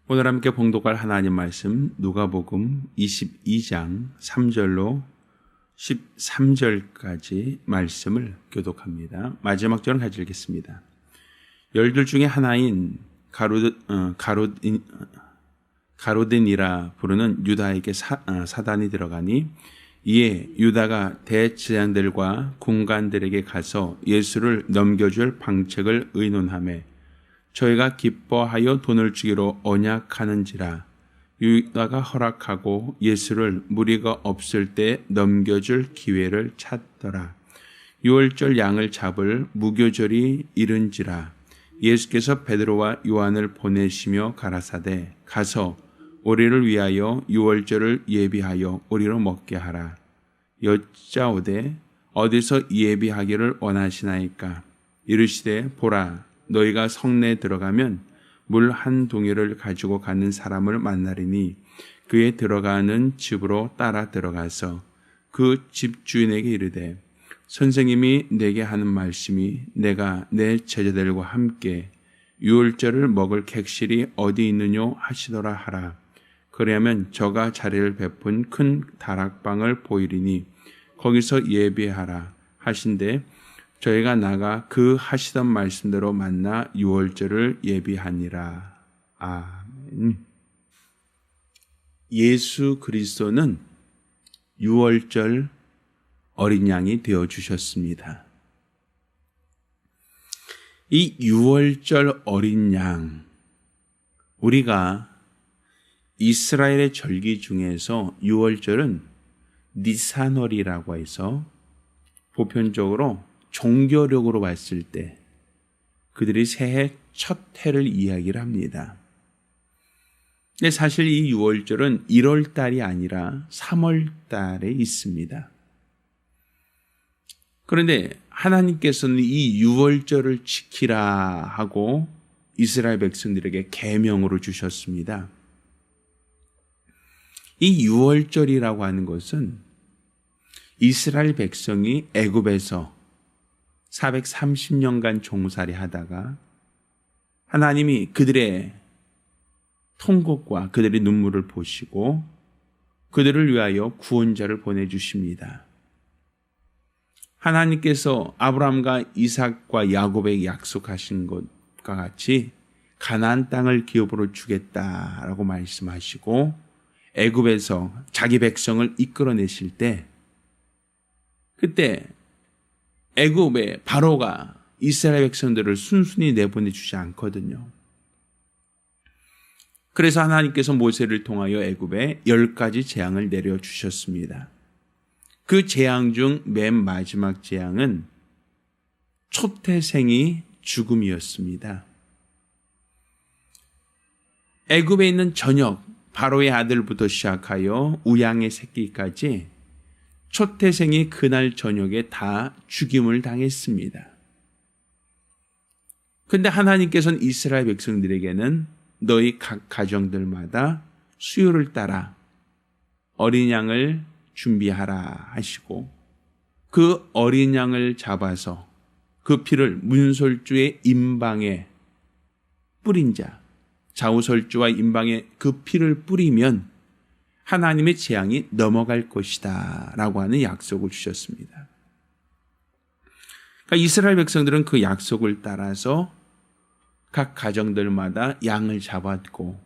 오늘 함께 봉독할 하나님 말씀 누가복음 22장 3절로 13절까지 말씀을 교독합니다. 마지막 절은 같이 읽겠습니다. 열둘 중에 하나인 가롯딘이라 부르는 유다에게 사단이 들어가니 이에 유다가 대제사장들과 군관들에게 가서 예수를 넘겨줄 방책을 의논하매 저희가 기뻐하여 돈을 주기로 언약하는지라. 유다가 허락하고 예수를 무리가 없을 때 넘겨줄 기회를 찾더라. 유월절 양을 잡을 무교절이 이른지라. 예수께서 베드로와 요한을 보내시며 가라사대 가서 우리를 위하여 유월절을 예비하여 우리로 먹게 하라. 여짜오되 어디서 예비하기를 원하시나이까. 이르시되 보라, 너희가 성내에 들어가면 물 한 동이를 가지고 가는 사람을 만나리니 그에 들어가는 집으로 따라 들어가서 그 집주인에게 이르되 선생님이 내게 하는 말씀이 내가 내 제자들과 함께 유월절을 먹을 객실이 어디 있느뇨 하시더라 하라. 그리하면 저가 자리를 베푼 큰 다락방을 보이리니 거기서 예배하라 하신대 저희가 나가 그 하시던 말씀대로 만나 유월절을 예비하니라. 아멘. 예수 그리스도는 유월절 어린 양이 되어주셨습니다. 이 유월절 어린 양, 우리가 이스라엘의 절기 중에서 유월절은 니산월이라고 해서 보편적으로 종교력으로 봤을 때 그들이 새해 첫 해를 이야기를 합니다. 근데 사실 이 유월절은 1월 달이 아니라 3월 달에 있습니다. 그런데 하나님께서는 이 유월절을 지키라 하고 이스라엘 백성들에게 계명으로 주셨습니다. 이 유월절이라고 하는 것은 이스라엘 백성이 애굽에서 430년간 종살이 하다가 하나님이 그들의 통곡과 그들의 눈물을 보시고 그들을 위하여 구원자를 보내주십니다. 하나님께서 아브라함과 이삭과 야곱에게 약속하신 것과 같이 가나안 땅을 기업으로 주겠다라고 말씀하시고 애굽에서 자기 백성을 이끌어내실 때 그때 애굽의 바로가 이스라엘 백성들을 순순히 내보내주지 않거든요. 그래서 하나님께서 모세를 통하여 애굽에 10가지 재앙을 내려주셨습니다. 그 재앙 중 맨 마지막 재앙은 초태생이 죽음이었습니다. 애굽에 있는 전역, 바로의 아들부터 시작하여 우양의 새끼까지 초태생이 그날 저녁에 다 죽임을 당했습니다. 그런데 하나님께서는 이스라엘 백성들에게는 너희 각 가정들마다 수요를 따라 어린 양을 준비하라 하시고 그 어린 양을 잡아서 그 피를 문설주의 임방에 뿌린 자, 좌우설주와 임방에 그 피를 뿌리면 하나님의 재앙이 넘어갈 것이다 라고 하는 약속을 주셨습니다. 그러니까 이스라엘 백성들은 그 약속을 따라서 각 가정들마다 양을 잡았고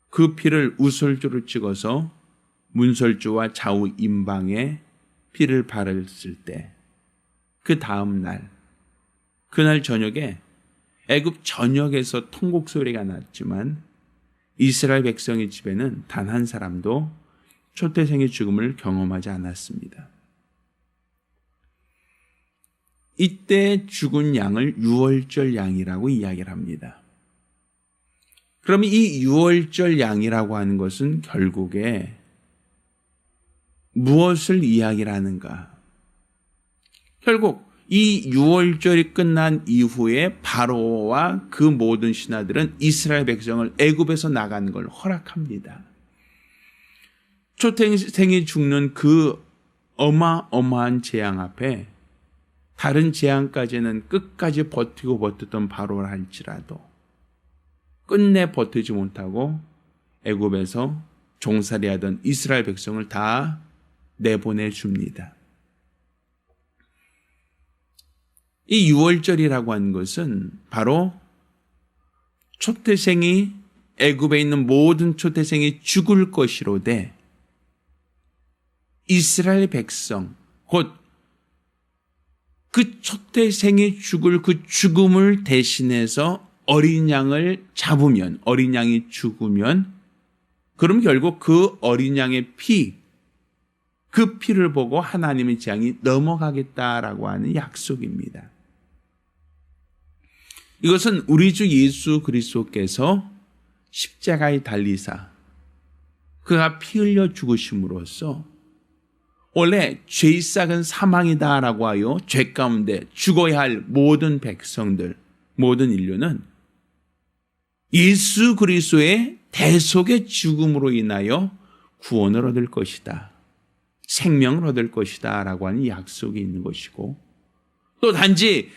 그 피를 우설주로 찍어서 문설주와 좌우 임방에 피를 바르었을 때 그 다음 날, 그날 저녁에 애굽 전역에서 통곡 소리가 났지만 이스라엘 백성의 집에는 단 한 사람도 초태생의 죽음을 경험하지 않았습니다. 이때 죽은 양을 유월절 양이라고 이야기를 합니다. 그러면 이 유월절 양이라고 하는 것은 결국에 무엇을 이야기를 하는가? 결국 이 유월절이 끝난 이후에 바로와 그 모든 신하들은 이스라엘 백성을 애굽에서 나가는 걸 허락합니다. 초태생이 죽는 그 어마어마한 재앙 앞에 다른 재앙까지는 끝까지 버티고 버텼던 바로라 할지라도 끝내 버티지 못하고 애굽에서 종살이하던 이스라엘 백성을 다 내보내줍니다. 이 유월절이라고 하는 것은 바로 초태생이 애굽에 있는 모든 초태생이 죽을 것이로되 이스라엘 백성 곧 그 초태생이 죽을 그 죽음을 대신해서 어린 양을 잡으면 어린 양이 죽으면 그럼 결국 그 어린 양의 그 피를 보고 하나님의 재앙이 넘어가겠다라고 하는 약속입니다. 이것은 우리 주 예수 그리스도께서 십자가에 달리사 그가 피 흘려 죽으심으로써 원래 죄의 싹은 사망이다라고 하여 죄 가운데 죽어야 할 모든 백성들, 모든 인류는 예수 그리스도의 대속의 죽음으로 인하여 구원을 얻을 것이다. 생명을 얻을 것이다 라고 하는 약속이 있는 것이고 또 단지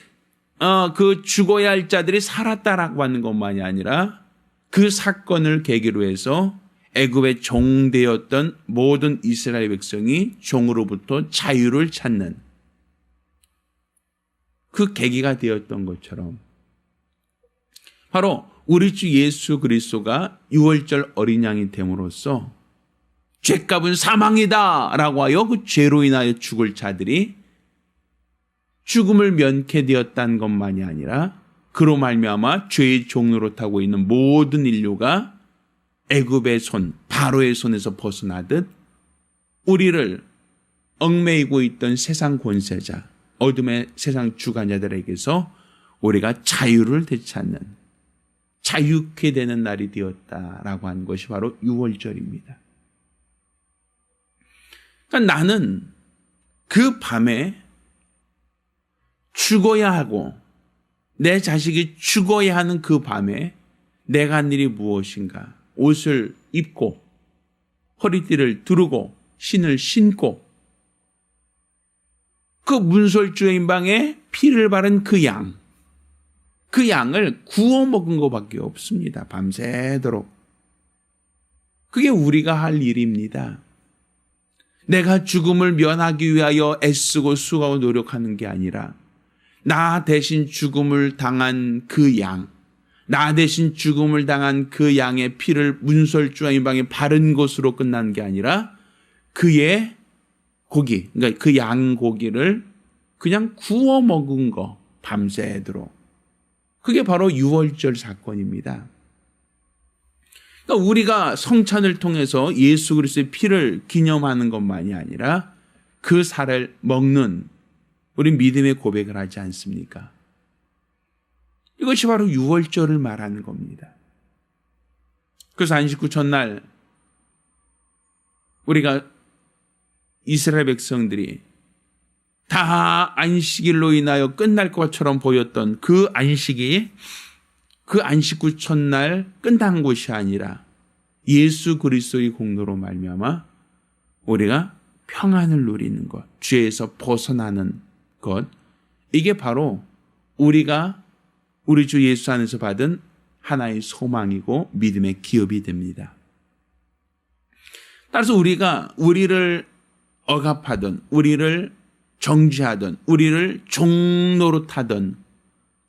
그 죽어야 할 자들이 살았다라고 하는 것만이 아니라 그 사건을 계기로 해서 애굽의 종되었던 모든 이스라엘 백성이 종으로부터 자유를 찾는 그 계기가 되었던 것처럼 바로 우리 주 예수 그리스도가 유월절 어린 양이 됨으로써 죄값은 사망이다 라고 하여 그 죄로 인하여 죽을 자들이 죽음을 면케 되었다는 것만이 아니라 그로 말미암아 죄의 종로로 타고 있는 모든 인류가 애굽의 손, 바로의 손에서 벗어나듯 우리를 얽매이고 있던 세상 권세자, 어둠의 세상 주관자들에게서 우리가 자유를 되찾는 자유케 되는 날이 되었다라고 하는 것이 바로 유월절입니다. 그러니까 나는 그 밤에 죽어야 하고 내 자식이 죽어야 하는 그 밤에 내가 한 일이 무엇인가? 옷을 입고 허리띠를 두르고 신을 신고 그 문설주의 방에 피를 바른 그 양을 구워 먹은 것밖에 없습니다. 밤새도록. 그게 우리가 할 일입니다. 내가 죽음을 면하기 위하여 애쓰고 수고하고 노력하는 게 아니라 나 대신 죽음을 당한 그 양, 나 대신 죽음을 당한 그 양의 피를 문설주의 방에 바른 것으로 끝난 게 아니라 그의 고기, 그러니까 그 양고기를 그냥 구워 먹은 거, 밤새도록. 그게 바로 유월절 사건입니다. 그러니까 우리가 성찬을 통해서 예수 그리스도의 피를 기념하는 것만이 아니라 그 살을 먹는 우리 믿음의 고백을 하지 않습니까? 이것이 바로 유월절을 말하는 겁니다. 그래서 안식 후 첫날 우리가 이스라엘 백성들이 다 안식일로 인하여 끝날 것처럼 보였던 그 안식이 그 안식 후 첫날 끝난 것이 아니라 예수 그리스도의 공로로 말미암아 우리가 평안을 누리는 것, 죄에서 벗어나는 것, 이게 바로 우리가 우리 주 예수 안에서 받은 하나의 소망이고 믿음의 기업이 됩니다. 따라서 우리가 우리를 억압하던, 우리를 정죄하던, 우리를 종노릇하던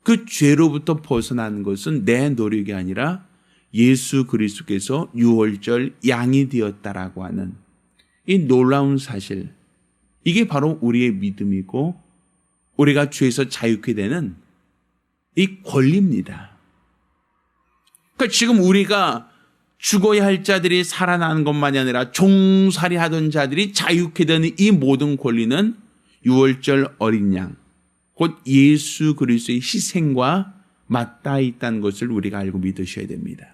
그 죄로부터 벗어나는 것은 내 노력이 아니라 예수 그리스도께서 유월절 양이 되었다라고 하는 이 놀라운 사실, 이게 바로 우리의 믿음이고 우리가 죄에서 자유케 되는 이 권리입니다. 그러니까 지금 우리가 죽어야 할 자들이 살아나는 것만이 아니라 종살이하던 자들이 자유케 되는 이 모든 권리는 유월절 어린 양, 곧 예수 그리스도의 희생과 맞닿아 있다는 것을 우리가 알고 믿으셔야 됩니다.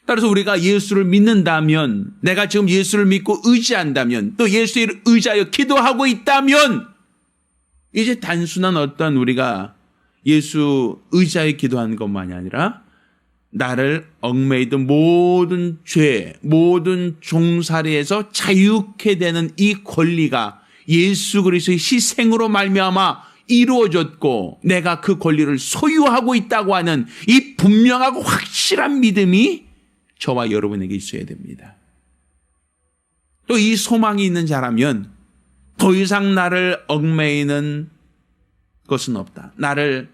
따라서 우리가 예수를 믿는다면, 내가 지금 예수를 믿고 의지한다면, 또 예수를 의지하여 기도하고 있다면, 이제 단순한 어떤 우리가 예수 의지하여 기도하는 것만이 아니라 나를 얽매이던 모든 죄, 모든 종살이에서 자유케 되는 이 권리가 예수 그리스도의 희생으로 말미암아 이루어졌고 내가 그 권리를 소유하고 있다고 하는 이 분명하고 확실한 믿음이 저와 여러분에게 있어야 됩니다. 또 이 소망이 있는 자라면 더 이상 나를 얽매이는 것은 없다. 나를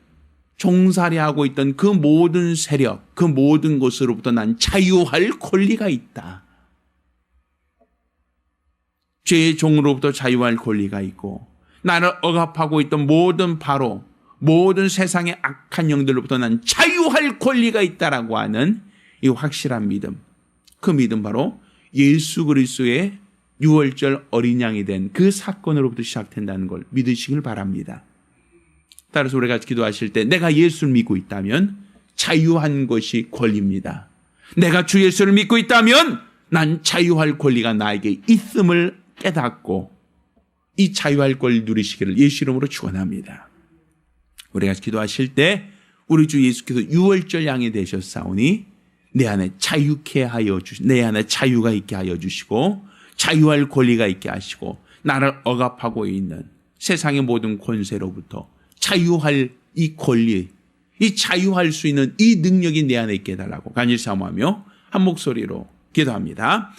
종살이하고 있던 그 모든 세력, 그 모든 것으로부터 난 자유할 권리가 있다. 죄의 종으로부터 자유할 권리가 있고 나를 억압하고 있던 모든 바로 모든 세상의 악한 영들로부터 난 자유할 권리가 있다라고 하는 이 확실한 믿음. 그 믿음 바로 예수 그리스도의 유월절 어린 양이 된 그 사건으로부터 시작된다는 걸 믿으시길 바랍니다. 따라서 우리가 기도하실 때 내가 예수를 믿고 있다면 자유한 것이 권리입니다. 내가 주 예수를 믿고 있다면 난 자유할 권리가 나에게 있음을 깨닫고 이 자유할 권리 누리시기를 예수 이름으로 축원합니다. 우리가 기도하실 때 우리 주 예수께서 유월절 양이 되셨사오니 내 안에 자유케 하여 주시고 내 안에 자유가 있게 하여 주시고 자유할 권리가 있게 하시고 나를 억압하고 있는 세상의 모든 권세로부터 자유할 이 권리, 이 자유할 수 있는 이 능력이 내 안에 있게 해달라고 간절히 사모하며 한 목소리로 기도합니다.